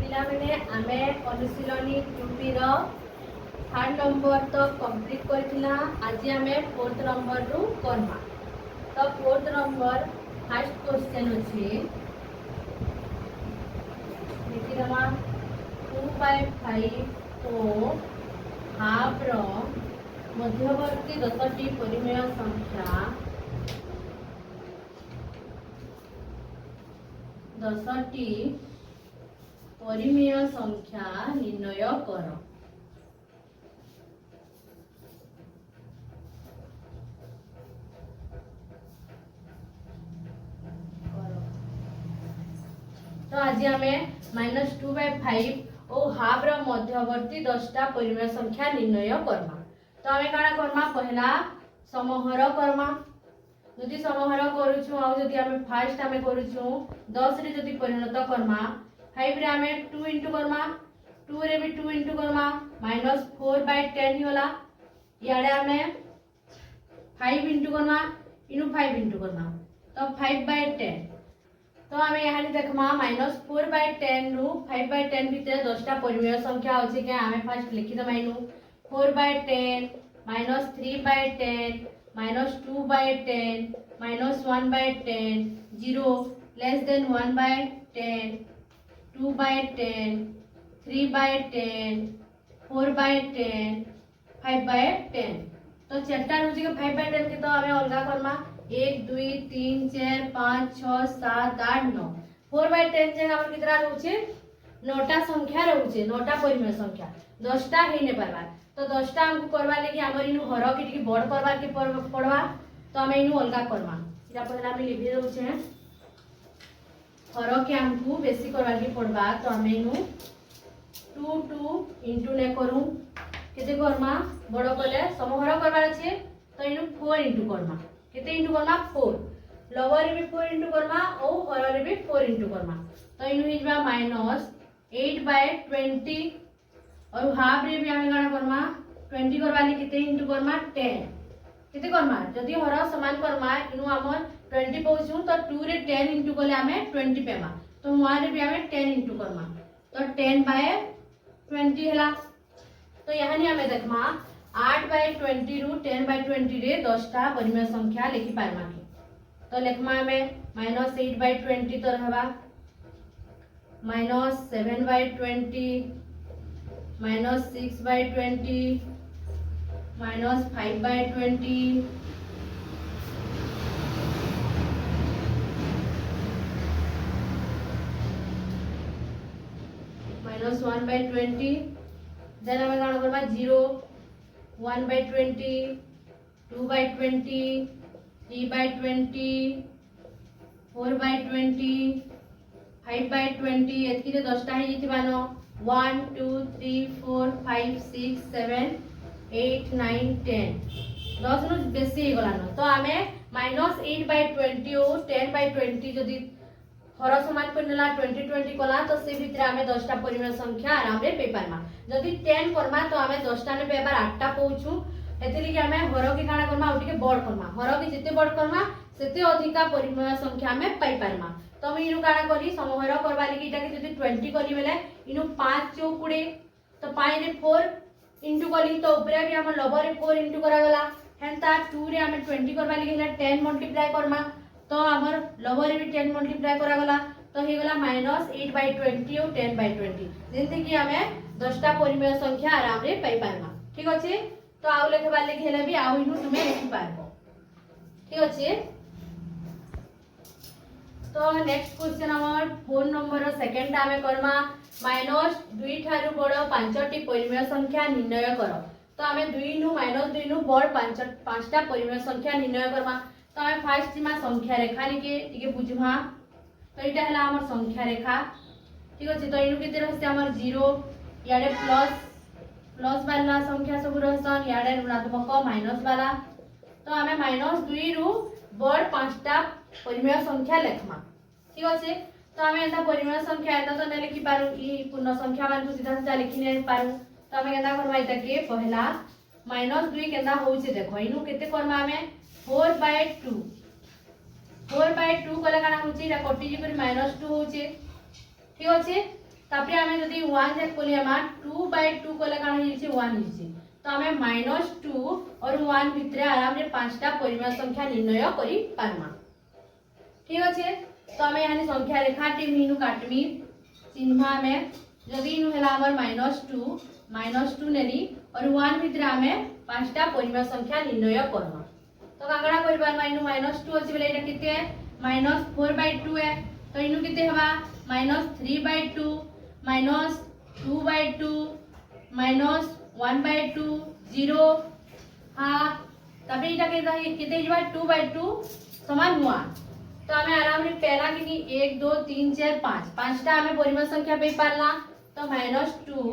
पिला मैंने आमे अनुशीलनी 2B रो 3rd नंबर तो कंप्लीट करथिला। आज आमे 4th नंबर रु करबा। तो 4th नंबर फर्स्ट क्वेश्चन अछि देखि दमा 2/5 को हाफ रो मध्यवर्ती 10टी परिमेय संख्या 10टी परिमेय संख्या निर्णय कर। तो आज हमें -2/5 और हाफ रो मध्यवर्ती 10टा परिमेय संख्या निर्णय करबा। तो हमें काना करबा पहला समहर करबा। जदि समहर करूछु आ जदि हमें फर्स्ट हमें करूछु 10 रे जदि परिणत करबा 5 रे हमें 2 इंटू करबा 2 रे भी 2 इंटू करबा -4/10 होला। याडे हमें 5 इंटू करबा इनु 5 इंटू करबा तो 5/10। तो हमें यहाँ देखमा -4/10 रु 5/10 भितर 10टा परिमेय संख्या अछि के हमें फर्स्ट लिखि दमा इनु 4/10 -3/10 -2/10 -1/10 0 less than 1/10 2/10 3/10 4/10 5/10। तो चारटा रुचि के 5/10 के तो हमें अलगा करना 1 2 3 4 5 6 7 8 9 4/10 जे हमर कितना रहउचे 9टा संख्या रहउचे 9टा परिमेय संख्या 10टा हे ने परबा। तो 10टा हमको करबा लेके हमर इनु हर के बड़ करबा के पड़वा। तो हमें इनु अलगा करबा इरा पहला हम लिखि दउचे हर के हमको बेसी करबा के पड़बा। तो हमें इनु 2 2 इंटू ने करू केते करमा बड़ कले समहर करबा अछि तो इनु 4 इंटू करमा केते इंटू करमा 4 लोअर रे भी 4 इंटू करमा और हर रे भी 4 इंटू करमा। तो इनु हिजबा -8/20 और हाफ रे भी हमें गाना करमा 20 करबा ले केते इंटू करमा 10 केते करमा जदि हर समान करमा इनु हमर 20 पउछु तो 2 रे 10 इंटू करले हमें 20 पेमा। तो 1 रे भी हमें 10 इंटू करमा तो 10/20 हला। तो यहाँ हमें देखमा 8/20 रु 10/20 रे 10टा परिमेय संख्या लिखि पारमा के। तो लिखमा हमें -8/20 तो रहबा -7/20 -6/20 -5/20 -1/20। देन हमें काना करबा 0 1/20 2/20 3/20 4/20 5/20 एतकी जे 10टा हे जितिबानो 1 2 3 4 5 6 7 8 9 10 10 नु बेसी हे गलानो। तो हमें -8/20 और 10/20 जदि हर समान करनेला 20 20 कला तो से भितर हमें 10टा परिमेय संख्या आराम रे पे पारमा। जदि 10 करमा तो हमें 10टा ने पेपर 8टा पउछु एथिली कि हमें हर के काना करमा उठी के बड़ करमा हर के जिते बड़ करमा सेते अधिका परिमेय संख्या हमें पाई पारमा। तो हम इनु काना करी समहर करबा लागि इटा के जदि 20 करी बेले इनु 5 चौक 20 तो 5 रे 4 इंटू कली तो ऊपर भी हम लोअर रे 4 इंटू करा गला हेंता 2 रे हमें 20 करबा लागि हेला 10 मल्टीप्लाई करमा तो हमर लोअर रे भी 10 मल्टीप्लाई करा गला तो हे गला -8/20 और 10/20 जेंते कि हमें 10टा परिमेय संख्या आराम रे पाई पारमा। ठीक अछि। तो आउ लेखबा लागि हेले भी आउ इनु तुमे लिखि पारबो। ठीक अछि। तो नेक्स्ट क्वेश्चन हमर 4 नंबर रो सेकंड हमें करमा -2 ठारू बड़ 5टी परिमेय संख्या निर्णय कर। तो हमें 2 नु -2 नु बड़ 5टा परिमेय संख्या निर्णय करबा। तो हमें फर्स्ट जिमा संख्या रेखा लिके टिके बुझमा। तो इटा हला हमर संख्या रेखा। ठीक अछि। तो इनु केते रहसे हमर 0 याडे प्लस वाला संख्या सब रहसन याडे ऋणात्मक माइनस वाला। तो हमें -2 रु बड़ 5टा परिमेय संख्या लेखमा। ठीक अछि। तो हमें एता परिमेय संख्या एता तो ने लिखि पारु ई पूर्ण संख्या मान को सीधा सीधा लिखि ने पारु। तो हमें केना करबा इता के पहला -2 केना होउचे देखो इनु केते करबा हमें 4/2 4/2 कले काना होची एटा कटि जी करी -2 होची। ठीक अछि। तापरे आमे जदी 1 चेक कोली हमा 2/2 कोले काना हिची 1 हिची तो आमे -2 और 1 भितरे आराम रे पांचटा परिमेय संख्या निर्णय करि पारमा। ठीक अछि तो आमे यानी संख्या रेखाटी मीनु काटमी चिन्ह आमे जदी इनु हला हमर -2 नेली और 1 भितरे आमे पांचटा परिमेय संख्या निर्णय करबा। तो कागड़ा करि पारमा इनु -2 अछि बेले एटा किते -4/2 है तो इनु किते हवा -3/2 -2/2 -1/2 0 हाफ तबे इटा किते जबा 2/2 समान 1 तो आमे आराम रे पहला किनी 1 2 3 4 5 पांचटा आमे परिमेय संख्या पे पारला तो -2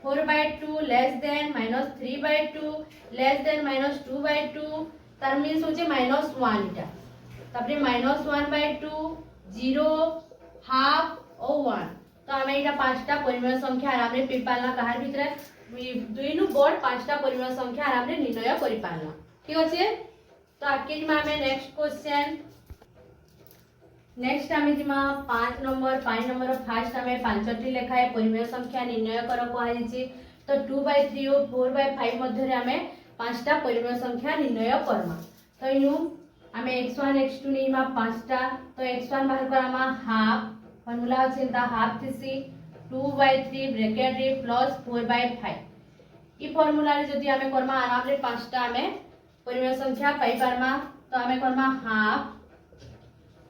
4/2 लेस देन -3/2 लेस देन -2/2 तार मींस होचे -1 इटा तापरे -1/2 0 हाफ और 1 तो आमे इटा पांचटा परिमेय संख्या आराम रे पे पारला कहार भितरे दुइनु बोर्ड पांचटा परिमेय संख्या आराम रे निर्णय करि पारला। ठीक अछि तो आके जिमा हमें नेक्स्ट क्वेश्चन नेक्स्ट आमे जिमा 5 नंबर फर्स्ट हमें पांचटी लेखाए परिमेय संख्या निर्णय कर कोहा हिची तो 2/3 और 4/5 मध्ये रे हमें पांचटा परिमेय संख्या निर्णय करमा। तो इनु हमें x1 x2 निमा पांचटा तो x1 बाहर करामा हाफ फॉर्मूला अछि ता हाफ थिसी 2/3 ब्रैकेट रे प्लस 4/5 ई फॉर्मूला रे जदी हमें करमा आराम रे पांचटा हमें परिमेय संख्या पाई पारमा तो हमें करमा हाफ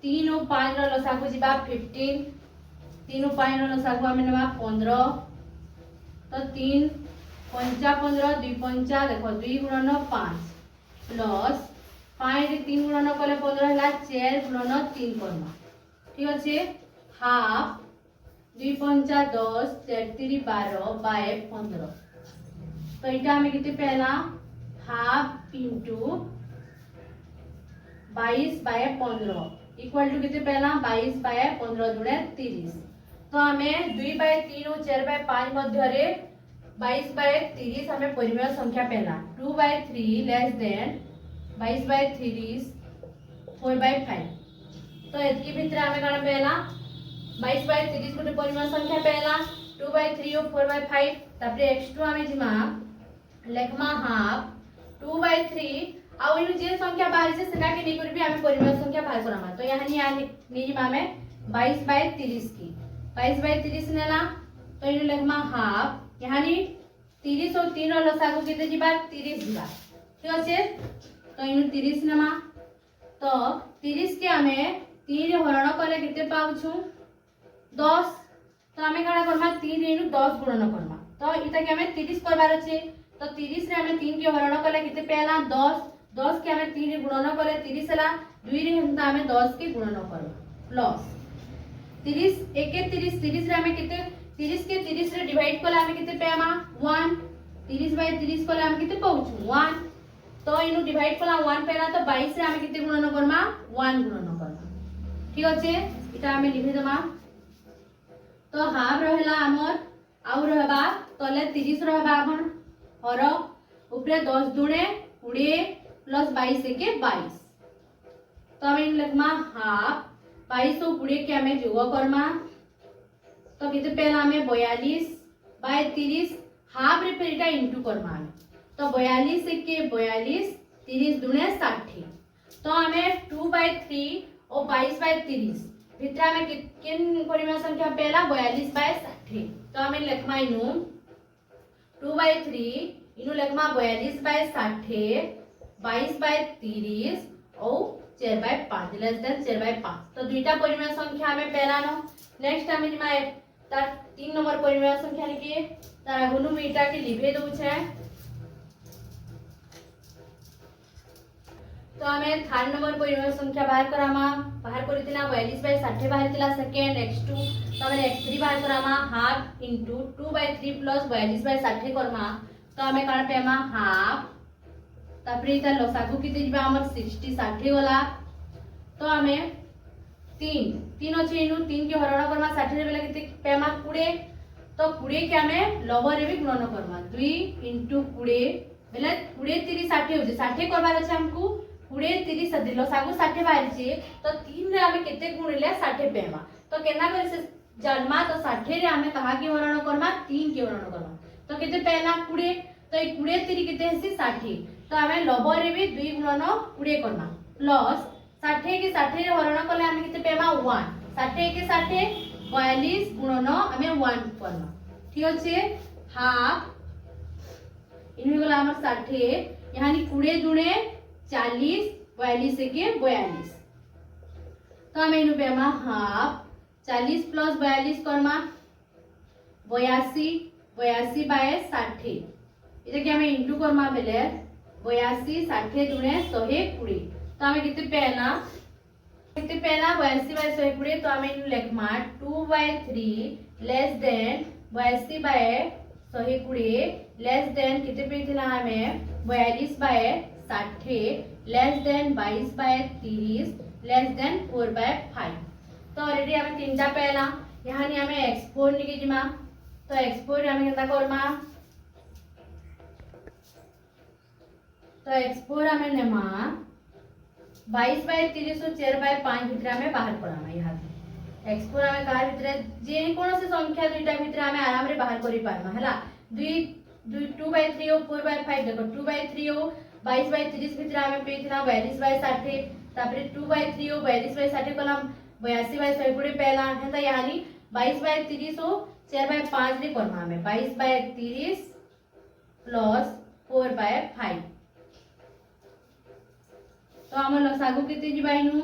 3 और 5 रो लसागु जिबा 15 3 और 5 रो लसागु हमें नवा 15 तो 3 5 15 2 5 देखो 2 गुणन 5 प्लस 5 रे 3 गुणन कले 15 हला 4 गुणन 3 करना। ठीक अछि हाफ 2 5 10 4 3 12 बाय 15 तो इटा हमें किते पहला half into 22 by 15 equal to कितने पहला 22 बाय 15 दुणे 30 तो हमें 2/3 और 4/5 मध्य रे 22 बाय 30 हमें परिमेय संख्या पहला 2/3 लेस देन 22/30 4/5 तो एतकी भितर हमें काना पहला 22/30 गोटे परिमेय संख्या पहला 2/3 और 4/5 तापरे x2 हमें जिमा लेखमा हाफ 2/3 आउ इनु जे संख्या बाहर से सेना के नै करबी हमें परिमेय संख्या बाहर करामा तो यहाँ नि जिमा हमें 22/30 की 22/30 नेला तो इनु लेखमा हाफ यहाँ 30 और 3 रो लसागु केते जिबा 30 जिबा। ठीक अछि तो इनु 30 नेमा तो 30 के हमें 3 रे हरण कले केते पाउछु 10 तो हमें काना करमा 3 रे इनु 10 गुणन करमा तो इता के हमें 30 करबार अछि तो 30 रे हमें 3 के हरण कले केते पहला 10 के हमें 3 रे गुणन कले 30 हला 2 रे हंता हमें 10 के गुणन करबा प्लस 30 1 के 30 रे हमें केते 30 के 30 रे डिवाइड कले हमें केते पेमा 1 30/30 कले हमें केते पाउछु 1 तो इनु डिवाइड कला 1 पेला तो 22 रे हमें केते गुणन करमा 1 गुणन करमा। ठीक अछि इटा हमें लिखि दमा तो हाफ रहला हमर आउ रहबा तले 30 रहबा अपन और ऊपरे 10 दुणे 20 प्लस 22 के 22 तो हमें लिखमा हाफ 22 और 20 के हमें जोग करमा तो किते पहला हमें 42/30 हाफ रे पेटा इनटू करमा तो 42 के 42 30 दुणे 60 तो हमें 2/3 और 22/30 भितर हमें किन परिमेय संख्या पहला 42/60 तो हमें लिखमा इनु 2/3 इनु लेखमा 42/60 22/30 और 4/5 लेस देन 4/5 तो दुईटा परिमेय संख्या हमें पहला नो नेक्स्ट हमें जिमा तार 3 नंबर परिमेय संख्या लिखिए तार आगुनु मीटा के लिभे दउ छे तो हमें 3rd नंबर परिमेय संख्या बाहर करामा बाहर करितिला 42/60 बाहर तिला सेकंड x2 तो हमें x3 बाहर करामा हाफ इनटू 2/3 प्लस 42/60 करमा तो हमें काण पेमा हाफ तापरे इता लसागु किते जिबा हमर 60 60 वाला तो हमें 3 अछि इनु 3 के हरण करमा 60 रे बेला किते पेमा 20 तो 20 के हमें लवर रे भी गुणन करमा 2 * 20 बेला 20 30 60 हो जे 60 करबार अछि हमकु 20 30 लसागु 60 बाहर छी तो 3 रे हमें केते गुणिले 60 पेमा तो केना करे से जन्मा तो 60 रे आमे कहा के हरण करमा 3 के हरण करमा तो केते पहला 20 तो ए 20 3 केते हेसी 60 तो आमे लब रे भी 2 गुणन 20 करमा प्लस 60 के 60 रे हरण कले आमे केते पेमा 1 60 के 60 42 गुणन आमे 1 करमा ठीक अछि हाफ इन गला हमर 60 यानी 20 दुणे 40 42 के 42 तो आमे इनु पेमा हाफ 40 प्लस 42 करमा 82 82 बाय 60 इते कि हमें इंटू करमा बेले 82 60 दुणे 120 तो हमें कितने पहला 82 बाय 120 तो हमें इनु लेखमा 2/3 less than 82 by 120 less than कितने पे थिला हमें 42 by 60 less than 22 by 30 less than 4/5 तो ऑलरेडी हमें तीनटा पहला यहाँ नहीं हमें x4 निके जिमा तो x4 हमें कितना करमा तो x4 हमें नेमा 22 बाय 30 और 4/5 भितर हमें बाहर पड़ाना यहाँ x4 हमें कार भितर जे कौन से संख्या दुईटा भितर हमें आराम रे बाहर करि पारमा हला 2/3 और 4/5 देखो 2/3 और 22/30 भितर हमें पेथिला 42/60 तापरे 2/3 और 42/60 कलम 82/120 पहला है तो यानी 22/30 और 4/5 रे करमा हमें 22/30 प्लस 4/5 तो हम लसागु केते जिबाइनु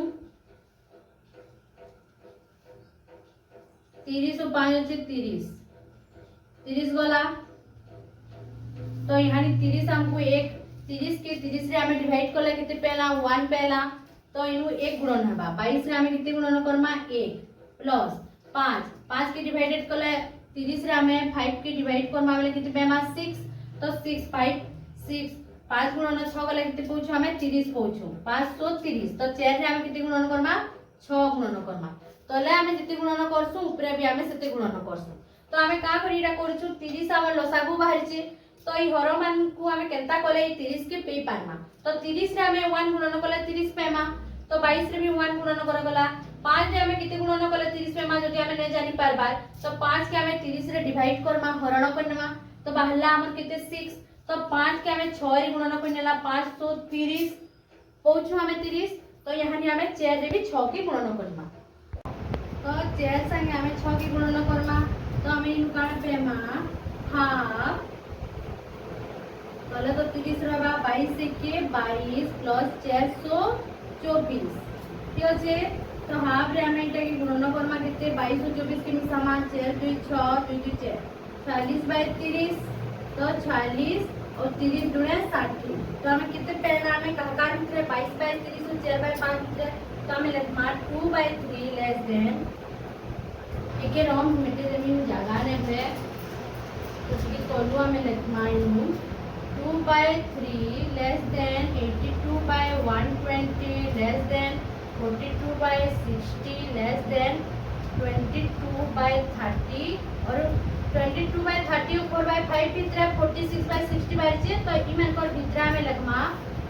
30 और 5 होचे 30 गला तो यानी 30 हमको एक 30 के 30 रे हमें डिवाइड करले केते पहला 1 पहला तो इनु 1 गुणन हबा 22 रे हमें कितने गुणन करमा 1 प्लस 5 के डिवाइडेड करले 30 रे हमें 5 के डिवाइड करमा बेले कितने पेमा 6 तो 6 5 6 5 गुणन 6 गले कितने पहुंचो हमें 30 पहुंचो 5 तो 30 तो 4 रे हमें कितने गुणन करमा 6 गुणन करमा तले हमें जिते गुणन करसु ऊपरे भी हमें सेते गुणन करसु तो हमें का करिरा करछु 30 हमर लसागु बाहरचे तो ई हर मान को हमें केनता कले 30 के पे पारमा तो 30 रे हमें 1 गुणन कले 30 पेमा तो 22 रे भी 1 गुणन करगला 5 रे हमें किते गुणन कले 30 पेमा जदि हमें नै जानि पारबा तो 5 के हमें 30 रे डिवाइड करमा हरण करनमा तो बाहरला हमर किते 6 तो 5 के हमें 6 रे गुणन करनेला 5 तो 30 पहुंचो हमें 30 तो यहां नि हमें 4 रे भी 6 के गुणन करमा तो 4 संगे हमें 6 के गुणन करमा तो हमें इनु काण पेमा हाफ पहले तो 30 रहबा 22 के 22 प्लस 424 ठीक আছে तो हाफ रे हमें इटा के गुणन करमा केते 22 और 24 के समान 4 2 6 2 2 4 40/30 तो 40 और 30 दुणे 60 तो हमें कितने पहला हमें कहकार भितर 22/30 और 4/5 भितर तो हमें लेखमा 2/3 लेस देन एके रॉम मिटे जमीन जगह ने है तो की तोलु हमें लेखमा इनु 2/3 less than 82/120 less than 42/60 less than 22/30 और 22/30 और 4/5 भितर 46/60 बारिचे तो इमन कर भितर हमें लगमा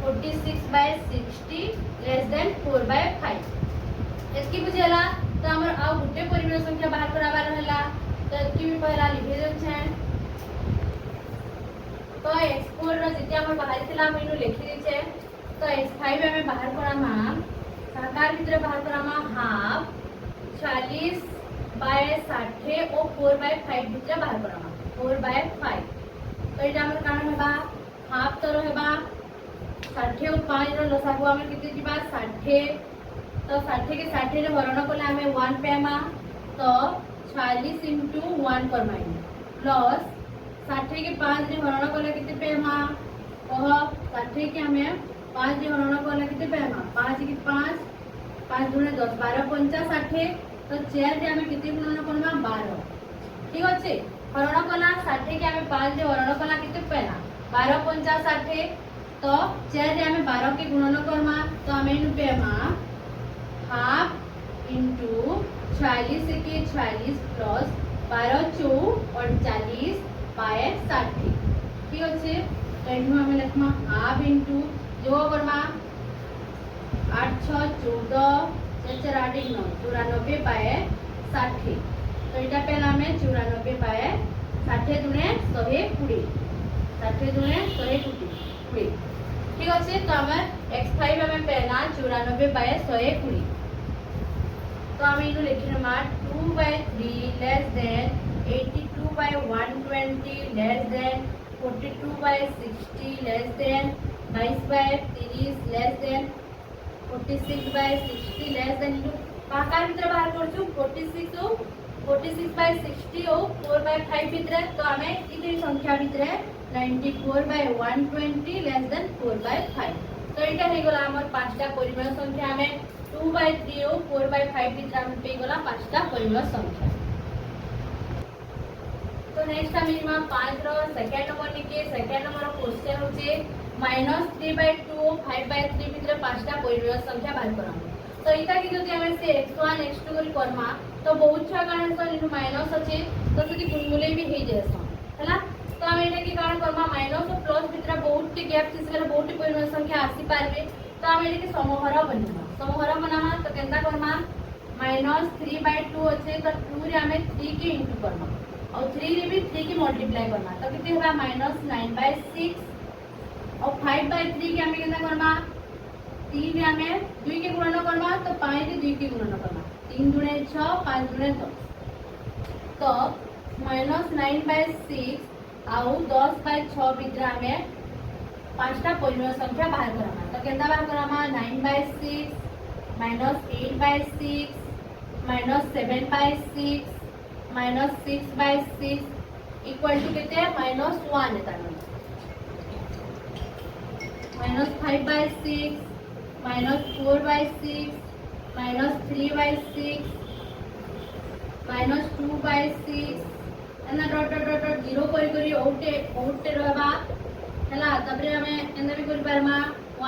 46/60 less than 4/5 एतकी बुझेला तो हमर आ गुटे परिमेय संख्या बाहर कराबा रहला तो एतकी भी पहला लिखे दे छै तो x4 रो जति हमर बाहर थिला मैनु लिखि दै छै तो x5 हमें बाहर करामा साकार भितर बाहर करामा हाफ 40/60 और 4/5 भितर बाहर करामा 4/5 तो इटा हमर कान हेबा हाफ तो रहबा 60 और 5 रो लसागु हमें किते जिबा 60 तो 60 के 60 रे हरण कले हमें 1 पेमा तो 40 * 1 करमाई प्लस 60 के 5 रे हरण कले किते पेमा कह 60 के हमें 5 रे हरण कले किते पेमा 5 के 5 5 दुणे 10 12 50 60 तो 4 रे हमें किते गुणन करबा 12 ठीक अछि हरण कला 60 के हमें 5 रे हरण कला किते पेला 12 50 60 तो 4 रे हमें 12 के गुणन करबा तो हमें नु पेमा हाफ इंटू 40 के 40 प्लस 12 चौ 40 बाय 60 ठीक अच्छे तो इनु हमें लिखमा हाफ इंटू जो करमा 8 6 14 4 4 8 9 94 बाय 60 तो तो यहाँ पे आम 94 बाय 60 दुणे 120 60 दुणे 120 ठीक अच्छे। तो आम x5 आम पेना 94 बाय 120 तो आम इन लिखिनमा 2 by 3 less than 82 by 120 less than 42 by 60 less than 22 by 30 less than 46 by 60 less than बाहर भीतर बाहर करछु 46 बाय 60 ओ 4 बाय 5 भीतर तो आमे इतनी संख्या भीतर 94 बाय 120 लेस देन 4 बाय 5 तो एटा हे गला हमर पांचटा परिमेय संख्या हमें 2 बाय 3 ओ 4 बाय 5 भीतर हम पे गला पांचटा परिमेय संख्या। तो नेक्स्ट हम इमा 5 रो सेकंड नंबर निके सेकंड नंबर क्वेश्चन होचे -3 बाय 2 5 बाय 3 भीतर पांचटा परिमेय संख्या बाहर करम। तो इता कि जदि हमें से x1 x2 करी करमा तो बहुत छा कारण सन इनु माइनस अछि तो जदि गुणमूल्य भी हे जेसन हला। तो हम एटा कि कारण करमा माइनस और प्लस भीतर बहुत टी गैप थिसले बहुत टी परिमेय संख्या आसी पारबे तो हम एटा कि समहर बनवा समहर बनामा तो केनता करमा -3 बाय 2 अछि तो 2 रे हमें 3 के इंटू करमा और 3 रे भी 3 के मल्टीप्लाई करना तो कितने होगा -9 बाय 6 और 5 बाय 3 के हमें कितना करना 3 रे हमें 2 के गुणन करना तो 5 रे 2 के गुणन करना 3 दुणे 6 5 दुणे 10 तो -9 बाय 6 और 10 बाय 6 भीतर हमें पांचटा परिमेय संख्या बाहर करना तो केनता बाहर करना 9 by 6 -8 by 6 -7 by 6 -6 by 6 equal to कितने -1 है तानो -5 बाय 6 -4 बाय 6 -3 बाय 6 -2 बाय 6 एना डॉट डॉट डॉट डॉट 0 करी ओटे रहबा हला तबरे हमें एना भी करि पारमा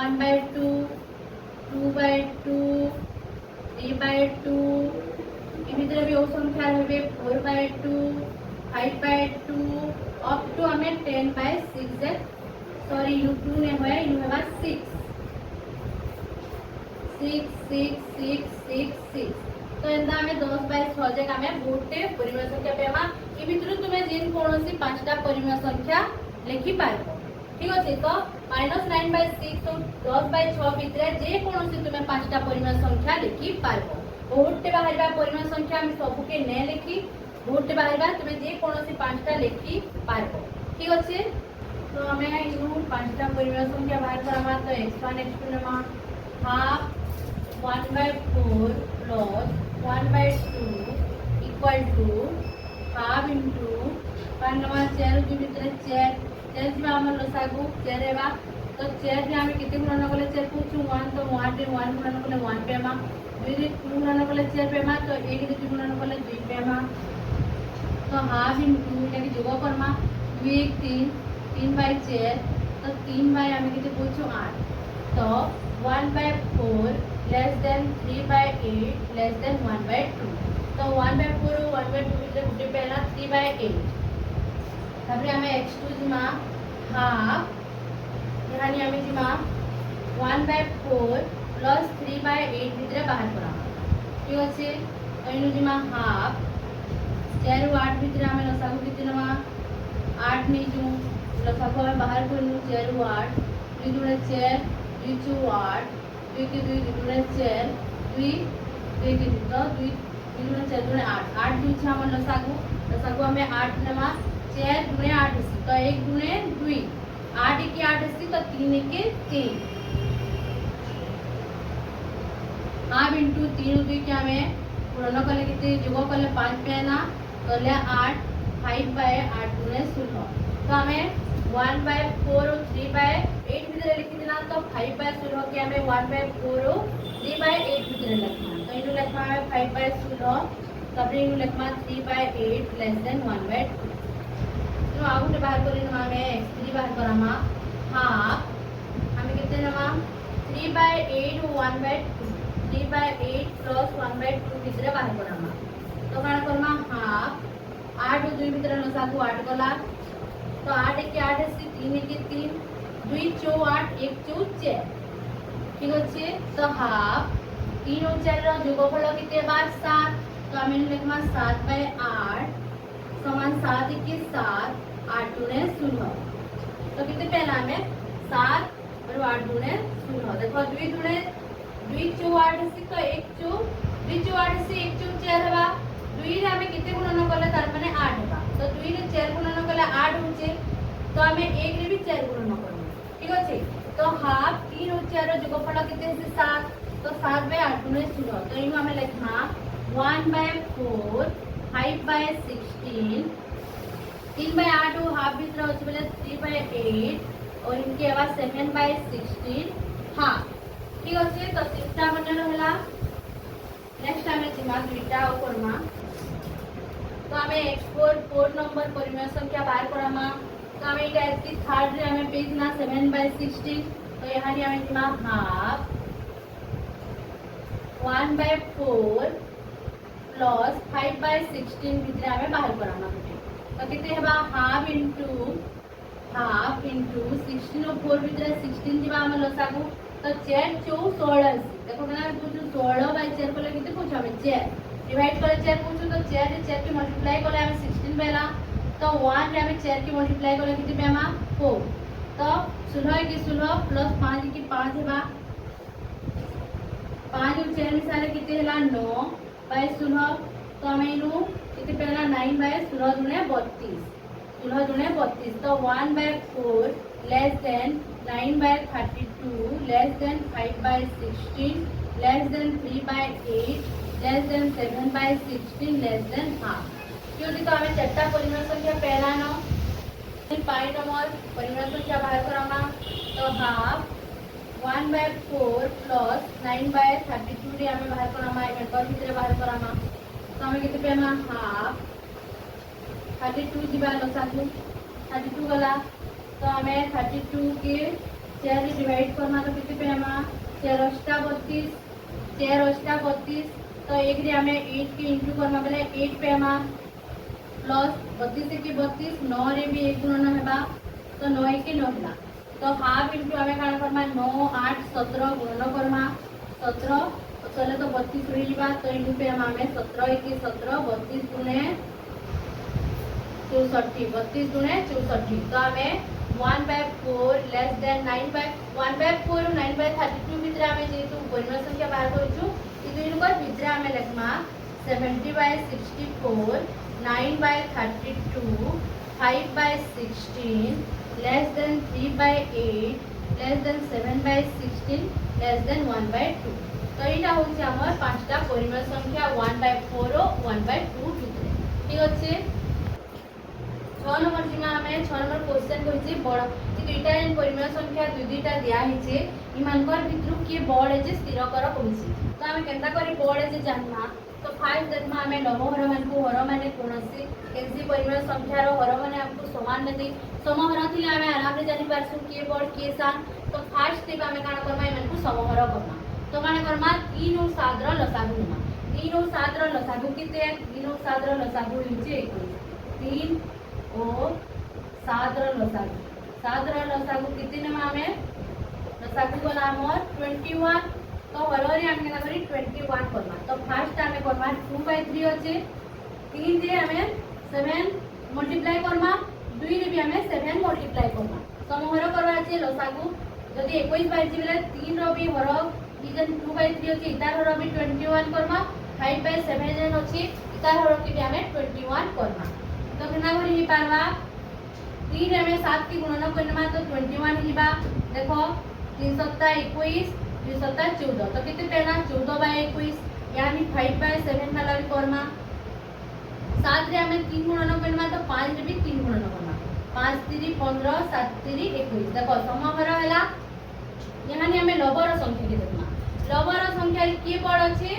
1 बाय 2 2 बाय 2 3 बाय 2 इमितरे भी ओ संख्या रहबे 4 बाय 2 5 बाय 2 अप टू हमें 10 बाय 6 है सॉरी यू 2 ने होया यू हेबा 6 6 6 6 6 6 तो एंदा हमें 10 बाय 6 जक हमें गोटे परिमेय संख्या पेमा इ भितरु तुमे जिन कोनोसी पांचटा परिमेय संख्या लिखि पारबो ठीक अछि। तो -9 बाय 6 तो 10 बाय 6 भितर जे कोनोसी तुमे पांचटा परिमेय संख्या लिखि पारबो बहुते बाहरबा परिमेय संख्या हम सबु के ने लिखि बहुते बाहरबा तुमे जे कोनोसी पांचटा लिखि पारबो ठीक अछि। तो हमें इनु पांचटा परिमेय संख्या बाहर करामा तो x1 x2 नमा half 1 by 4 plus 1 by 2 equal to half into 1 नमा 4 के भीतर 4 4 में हमर लसागु 4 हेबा तो 4 रे हम किते गुणन करले 4 पूछु 1 तो 1 रे 1 गुणन करले 1 पेमा 2 रे 2 गुणन करले 4 पेमा तो 1 रे 2 गुणन करले 2 पेमा तो हाफ इनटू एटा के जोग करमा 2 1 3 3 बाय 4 तो 3 बाय हम किते पूछु 8 तो 1 by 4 less than 3 by 8 less than 1 by 2 तो 1 बाय 4 1 बाय 2 इतने गुटे पहला 3 बाय 8 तब हमें x2 जिमा हाफ यानी हमें जिमा 1 बाय 4 प्लस 3 बाय 8 भीतर बाहर करा ठीक अच्छे। तो इन जिमा हाफ 4 8 भीतर हमें लसागु कितने नमा 8 नहीं जो लसागु हमें बाहर कर 4 8 2 दुणे 4 2 2 8 2 के 2 दुणे 4 2 2 के 2 2 दुणे 4 दुणे 8 8 2 छे हमर लसागु हमें 8 नमा 4 दुणे 8 इसी तो 1 दुणे 2 8 के 8 इसी तो 3 के 3 हाफ इंटू 3 2 के हमें गुणन कले कितने जोग कले 5 पे ना कले 8 5 बाय 8 दुणे 16 तो हमें 1 बाय 4 और 3 बाय 8 भीतर लिखि दिना तो 5 बाय 16 के हमें 1 बाय 4 और 3 बाय 8 भीतर लिखना तो इनु लिखना है 5 बाय 16 तब इनु लिखना 3 बाय 8 लेस देन 1 बाय 2 तो आउट बाहर करिन हमें x3 बाहर करामा हाफ हमें कितने नमा 3 बाय 8 और 1 बाय 2 3 बाय 8 प्लस 1 बाय 2 भीतर बाहर करामा तो काना करमा हाफ 8 और 2 भीतर लसागु 8 गला तो 8 के 8 से 3 के 3 2 4 8 1 4 4 ठीक अच्छे। तो हाफ 3 और 4 रो जोगफल किते बा 7 तो आम लिखमा 7/8 समान 7 × 7 8 × 16। तो कितने पहला हमें 7 और 8 × 16 देखो 2 चौ 8 से तो 1 चौ 2 चौ 8 से 1 चौ 4 हेबा 2 रे हमें कितने गुणन कले तार माने 8 हेबा तो 2 रे 4 गुणन कले 8 होचे तो हमें 1 रे भी 4 गुणन करबो ठीक अछि। तो हाफ 3 और 4 रो जोगफल कितने से 7 तो 7/8 × 16 तो इनु हमें लिखना 1/4 5/16 3/8 और हाफ भीतर होचे बोले 3/8 और इनके बाद 7/16 हाफ ठीक अछि। तो तीनटा बने रहला नेक्स्ट हमें जिमा दुईटा करमा तो हमें x4 4 नंबर परिमेय संख्या बाहर करामा तो हमें इटा इसकी थर्ड रे हमें पेज ना 7/16 तो यहाँ रे हमें जिमा हाफ 1/4 प्लस 5/16 भीतर हमें बाहर करामा तो कितने हेबा हाफ इनटू 16 और 4 भीतर 16 जिबा हम लसागु तो 4 चौ 16 देखो ना पूछू 16/4 को कितने पूछो हमें 4 डिवाइड करे 4 पूछू तो 4 रे 4 की मल्टीप्लाई करे हमें 16 पहला तो 1 रे हमें 4 की मल्टीप्लाई करे कितने पेमा 4 तो 16 की 16 प्लस 5 की 5 हेबा 5 और 4 मिसाले कितने हेला 9/16 तो हमें इनु कितने पहला 9/16 दुने 32 16 दुने 32 तो 1/4 less than 9/32 less than 5/16 less than 3/8 less than 7/16 less than half क्योंकि तो हमें चारटा परिमेय संख्या पहला नो पाई नंबर परिमेय संख्या बाहर करामा तो हाफ 1/4 प्लस 9/32 रे हमें बाहर करामा एकर भीतर बाहर करामा तो हमें कितने पेमा हाफ 32 जीवा लसागु 32 गला तो हमें 32 के 4 रे डिवाइड करना तो कितने पेमा 4 32 4 32 तो एक रे हमें 8 के इंटू करना बेले 8 पेमा प्लस 32 के 32 9 रे भी 1 गुणन हेबा तो 9 के 9 हेला तो हाफ इंटू हमें काना करना 9 8 17 गुणन करना 17 चले तो 32 रही जीवा तो इंटू पे हमें 17 के 17 32 गुणे 64 32 गुणे 64 तो हमें 1/4 लेस देन 1/4 और 9/32 भीतर हमें जेतु परिमेय संख्या बाहर करूछु इदु इनकर भीतर हमें लिखमा 70/64 9/32 5/16 less than 3/8 less than 7/16 less than 1/2 तो यहाँ हूँ आम पांचटा परिमेय संख्या 1/4 और 1/2 भीतर ठीक अच्छे 6 नंबर जिमा हमें 6 नंबर क्वेश्चन कहिछि बड़ कि दुईटा इन परिमेय संख्या दुईटा दिया हिचे इमानकर भितरु के बड़ जे स्थिर कर कहिछि तो हमें केनता करी बड़ जे जानना तो फाइव देखमा हमें लवहर मान को हर माने कोनसी केनसी परिमेय संख्या रो हर माने हमको समान नदी समहर थिले हमें आराम रे जानि पारसु के बड़ के सान तो फर्स्ट स्टेप हमें काना करबा इमान को समहर करना तो माने करमा 3 और 7 रो लसागु नमा 3 और 7 रो लसागु किते 3 और 7 रो लसागु हिचे 3 और 7 रो लसागु 7 रो लसागु किते नमा हमें लसागु गला हमर 21 तो हररी हम केना करी 21 करना तो फर्स्ट हमें करना 2/3 होचे 3 रे हमें 7 मल्टीप्लाई करना 2 रे भी हमें 7 मल्टीप्लाई करना समहर करवा छै लसागु जदी 21 बाइछि बेले 3 रो भी हर इजन 2/3 होची इतार हर भी 21 करना 5/7 जन होची इतार हर की भी हमें 21 करना तो केना करी ही पारवा 3 रे हमें 7 की गुणन करना तो 21 हिबा देखो 3 7 21 2 7 14 तो कितने पेना 14/21 यानी 5/7 वाला भी करना 7 रे हमें 3 गुणन करना तो 5 रे भी 3 गुणन करना 5 3 15 7 3 21 देखो समहर हैला यहाँ हमें लबर संख्या के देखना लबर संख्या की बड़ अच्छे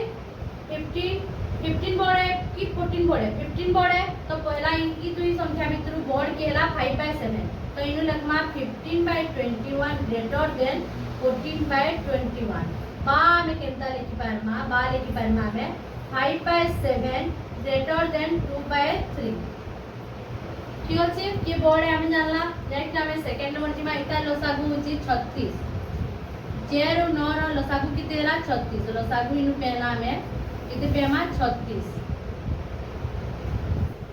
15 बड़े कि 14 बड़े 15 बड़े तो पहला इनकी दुई संख्या भितर बड़ के हैला 5/7 तो इनु लिखमा 15/21 ग्रेटर देन 14/21 बा में केनता लिखि पारमा बा लिखि पारमा में 5/7 ग्रेटर देन 2/3 ठीक अछि के बड़े हम जानला नेक्स्ट हमें सेकंड नंबर जिमा इता लसागु होची 36 4 और 9 रो लसागु किते हैला 36 लसागु इनु पेना में किते पेमा 36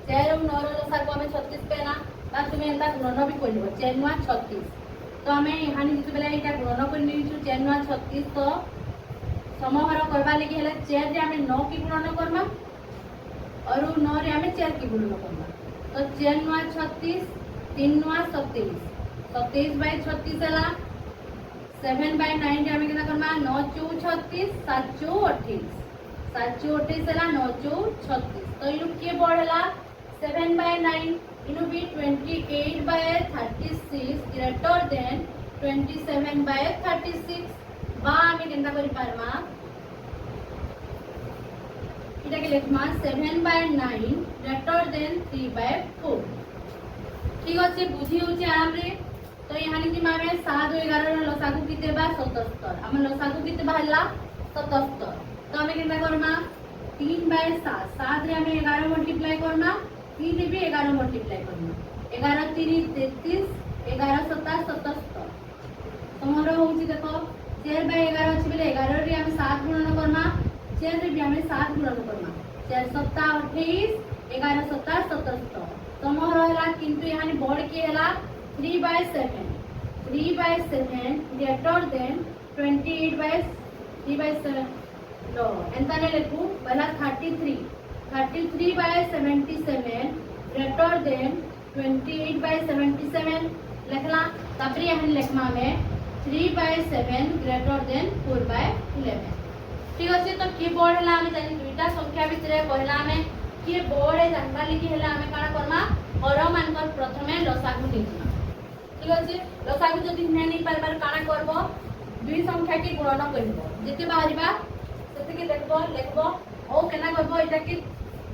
4 और 9 लसा को हमें 36 पेना बा तुम एंता गुणन भी कर लिबो 4 9 36 तो हमें यहाँ जिते बेला एटा गुणन कर निछु 4 9 36 तो समहर करबा लगी हेले 4 रे हमें 9 की गुणन करबा और 9 रे हमें 4 की गुणन करबा तो 4 9 36 3 9 27 27 बाय 36 हला 7 बाय 9 रे हमें केना करबा 9 चौ 36 7 चौ 28 7 चौ 28 हला 9 चौ 36 तो इनु के बढ़ला 7 by 9 इनु भी 28 by 36 greater than 27 by 36 बा हमें केनता करि पारमा इटा के लेखमा 7 by 9 greater than 3 by 4 ठीक अछि बुझी होछि आराम रे तो यहाँ निति मामे 7 और 11 रो लसागु किते बा 77 हम लसागु किते बाहला 77 तो हमें केनता करमा 3 by 7 7 रे हमें 11 मल्टीप्लाई करना 3 रे भी 11 मल्टीप्लाई करना 11 3 33 11 7 77 तमरो होउची देखो 4 by 11 अछि बेले 11 रे हमें 7 गुणन करना 4 रे भी हमें 7 गुणन करना 4 7 28 11 7 77 तमरो हला किंतु यहाँ बढ़ के हला 3 by 7 3 by 7 greater than 28 by 3 by 7 लो एंता ने लिखू पहला 33 by 77 greater than 28 by 77 लिखला तबरी यहाँ लिखमा में 3 by 7 greater than 4 by 11 ठीक अछि तो की बोर्ड हला हमें जानि दुईटा संख्या भितरे पहला हमें की बोर्ड है जानबा लिखि हला हमें काना करमा हर मानकर प्रथमे लसागु निमा ठीक अछि लसागु जदि नै पारबार काना करबो दुई संख्या की गुणन करबो जेते बाहरिबा के देखबो लिखबो ओ केना करबो एटा के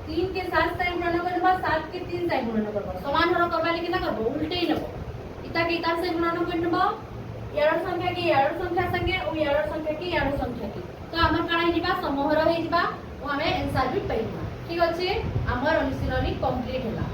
3 के 7 टाइम गुणन करबो 7 के 3 टाइम गुणन करबो समान हर करबा ले केना करबो उल्टे ही नबो इता के इता से गुणन करबो यार संख्या की यार संख्या संगे ओ यार संख्या की यार संख्या की तो हमर काना हिबा समहर हे जिबा ओ हमें आंसर भी पाइबा ठीक अछि हमर अनुशीलनी कंप्लीट होला।